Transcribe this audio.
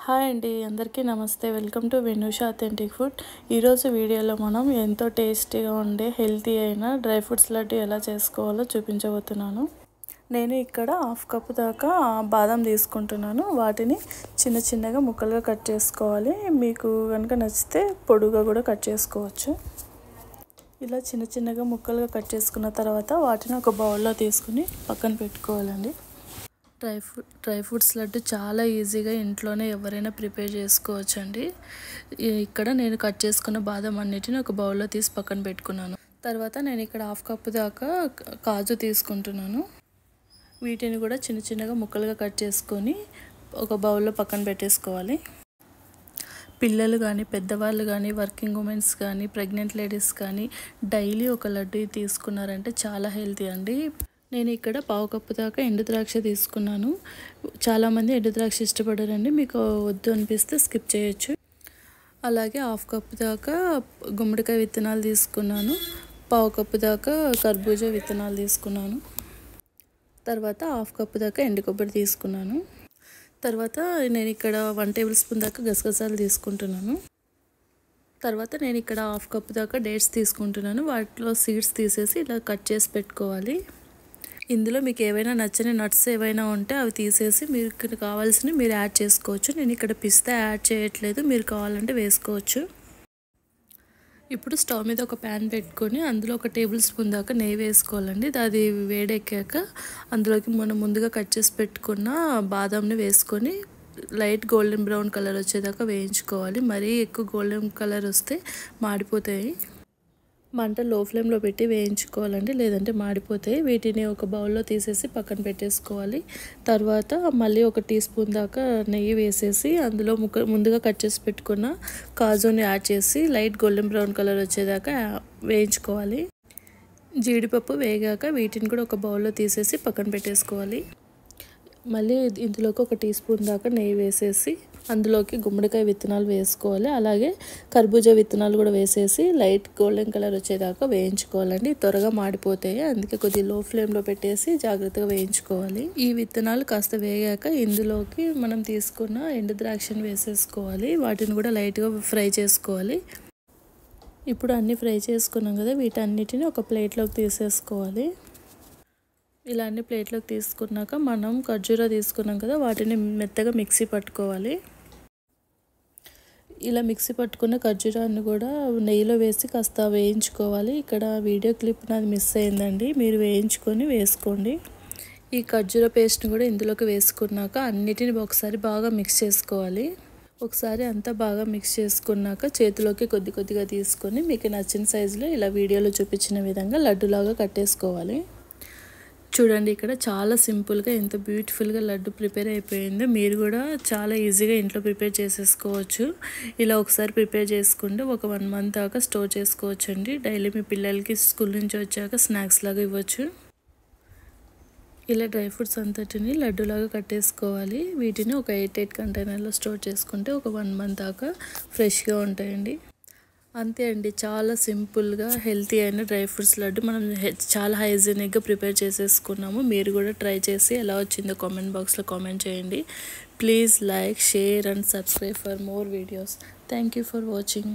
Hi అండి, అందరికీ నమస్తే. Welcome to Venusha authentic food. ఈరోజు వీడియోలో మనం ఎంతో టేస్టీగా ఉండే హెల్తీ అయిన డ్రై ఫ్రూట్స్ లడ్డు ఎలా చేసుకోవాలో చూపించబోతున్నాను. నేను ఇక్కడ హాఫ్ కప్ దాకా బాదం తీసుకుంటున్నాను. వాటిని చిన్న చిన్నగా ముక్కలుగా కట్ చేసుకోవాలి. మీకు కనుక నచ్చితే పొడుగా కూడా కట్ చేసుకోవచ్చు. ఇలా చిన్న చిన్నగా ముక్కలుగా కట్ చేసుకున్న తర్వాత వాటిని ఒక బౌల్లో తీసుకుని పక్కన పెట్టుకోవాలండి. డ్రై ఫ్రూట్స్ లడ్డు చాలా ఈజీగా ఇంట్లోనే ఎవరైనా ప్రిపేర్ చేసుకోవచ్చండి. ఇక్కడ నేను కట్ చేసుకున్న బాదం అన్నిటిని ఒక బౌల్లో తీసి పక్కన పెట్టుకున్నాను. తర్వాత నేను ఇక్కడ హాఫ్ కప్ దాకా కాజు తీసుకుంటున్నాను. వీటిని కూడా చిన్న చిన్నగా ముక్కలుగా కట్ చేసుకొని ఒక బౌల్లో పక్కన పెట్టేసుకోవాలి. పిల్లలు కానీ పెద్దవాళ్ళు కానీ వర్కింగ్ ఉమెన్స్ కానీ ప్రెగ్నెంట్ లేడీస్ కానీ డైలీ ఒక లడ్డు తీసుకున్నారంటే చాలా హెల్తీ అండి. నేను ఇక్కడ పావు కప్పు దాకా ఎండు ద్రాక్ష తీసుకున్నాను. చాలామంది ఎండు ద్రాక్ష ఇష్టపడరండి, మీకు వద్దు అనిపిస్తే స్కిప్ చేయొచ్చు. అలాగే హాఫ్ కప్పు దాకా గుమ్మడికాయ విత్తనాలు తీసుకున్నాను. పావు కప్పు దాకా కర్బూజా విత్తనాలు తీసుకున్నాను. తర్వాత హాఫ్ కప్పు దాకా ఎండు కొబ్బరి తీసుకున్నాను. తర్వాత నేను ఇక్కడ 1 టేబుల్ స్పూన్ దాకా గసగసాలు తీసుకుంటున్నాను. తర్వాత నేను ఇక్కడ హాఫ్ కప్పు దాకా డేట్స్ తీసుకుంటున్నాను. వాటిలో సీడ్స్ తీసేసి ఇలా కట్ చేసి పెట్టుకోవాలి. ఇందులో మీకు ఏవైనా నచ్చని నట్స్ ఏవైనా ఉంటే అవి తీసేసి మీకు కావాల్సినవి మీరు యాడ్ చేసుకోవచ్చు. నేను ఇక్కడ పిస్తా యాడ్ చేయట్లేదు, మీరు కావాలంటే వేసుకోవచ్చు. ఇప్పుడు స్టవ్ మీద ఒక ప్యాన్ పెట్టుకొని అందులో 1 టేబుల్ స్పూన్ దాకా నెయ్యి వేసుకోవాలండి. అది వేడెక్కాక అందులోకి మనం ముందుగా కట్ చేసి పెట్టుకున్న బాదంని వేసుకొని లైట్ గోల్డెన్ బ్రౌన్ కలర్ వచ్చేదాకా వేయించుకోవాలి. మరీ ఎక్కువ గోల్డెన్ కలర్ వస్తే మాడిపోతాయి. మంట లో ఫ్లేమ్లో పెట్టి వేయించుకోవాలండి, లేదంటే మాడిపోతాయి. వీటిని ఒక బౌల్లో తీసేసి పక్కన పెట్టేసుకోవాలి. తర్వాత మళ్ళీ 1 టీ స్పూన్ దాకా నెయ్యి వేసేసి అందులో ముందుగా కట్ చేసి పెట్టుకున్న కాజుని యాడ్ చేసి లైట్ గోల్డెన్ బ్రౌన్ కలర్ వచ్చేదాకా వేయించుకోవాలి. జీడిపప్పు వేగాక వీటిని కూడా ఒక బౌల్లో తీసేసి పక్కన పెట్టేసుకోవాలి. మళ్ళీ ఇందులోకి 1 టీ స్పూన్ దాకా నెయ్యి వేసేసి అందులోకి గుమ్మడికాయ విత్తనాలు వేసుకోవాలి. అలాగే కర్బూజా విత్తనాలు కూడా వేసేసి లైట్ గోల్డెన్ కలర్ వచ్చేదాకా వేయించుకోవాలండి. త్వరగా మాడిపోతాయి, అందుకే కొద్దిగా లో ఫ్లేమ్లో పెట్టేసి జాగ్రత్తగా వేయించుకోవాలి. ఈ విత్తనాలు కాస్త వేగాక ఇందులోకి మనం తీసుకున్న ఎండు ద్రాక్షను వేసేసుకోవాలి. వాటిని కూడా లైట్గా ఫ్రై చేసుకోవాలి. ఇప్పుడు అన్నీ ఫ్రై చేసుకున్నాం కదా, వీటన్నిటిని ఒక ప్లేట్లోకి తీసేసుకోవాలి. ఇలా అన్ని ప్లేట్లోకి తీసుకున్నాక మనం ఖర్జూరా తీసుకున్నాం కదా, వాటిని మెత్తగా మిక్సీ పట్టుకోవాలి. ఇలా మిక్సీ పట్టుకున్న ఖర్జూరాన్ని కూడా నెయ్యిలో వేసి కాస్త వేయించుకోవాలి. ఇక్కడ వీడియో క్లిప్ నాది మిస్ అయిందండి, మీరు వేయించుకొని వేసుకోండి. ఈ ఖర్జూర పేస్ట్ని కూడా ఇందులోకి వేసుకున్నాక అన్నిటిని ఒకసారి బాగా మిక్స్ చేసుకోవాలి. ఒకసారి అంతా బాగా మిక్స్ చేసుకున్నాక చేతిలోకి కొద్దిగా తీసుకొని మీకు నచ్చిన సైజులో ఇలా వీడియోలో చూపించిన విధంగా లడ్డులాగా కట్టేసుకోవాలి. చూడండి, ఇక్కడ చాలా సింపుల్గా ఎంత బ్యూటిఫుల్గా లడ్డు ప్రిపేర్ అయిపోయిందో. మీరు కూడా చాలా ఈజీగా ఇంట్లో ప్రిపేర్ చేసేసుకోవచ్చు. ఇలా ఒకసారి ప్రిపేర్ చేసుకుంటే ఒక 1 మంత్ దాకా స్టోర్ చేసుకోవచ్చు అండి. డైలీ మీ పిల్లలకి స్కూల్ నుంచి వచ్చాక స్నాక్స్ లాగా ఇవ్వచ్చు. ఇలా డ్రై ఫ్రూట్స్ అంతటిని లడ్డులాగా కట్టేసుకోవాలి. వీటిని ఒక 8 కంటైనర్లో స్టోర్ చేసుకుంటే ఒక 1 మంత్ దాకా ఫ్రెష్గా ఉంటాయండి. అంతే అండి, చాలా సింపుల్గా హెల్తీ అయిన డ్రై ఫ్రూట్స్ లడ్డు మనం చాలా హైజీనిక్గా ప్రిపేర్ చేసేసుకున్నాము. మీరు కూడా ట్రై చేసి ఎలా వచ్చిందో కామెంట్ బాక్స్లో కామెంట్ చేయండి. Please like, share and subscribe for more videos. Thank you for watching.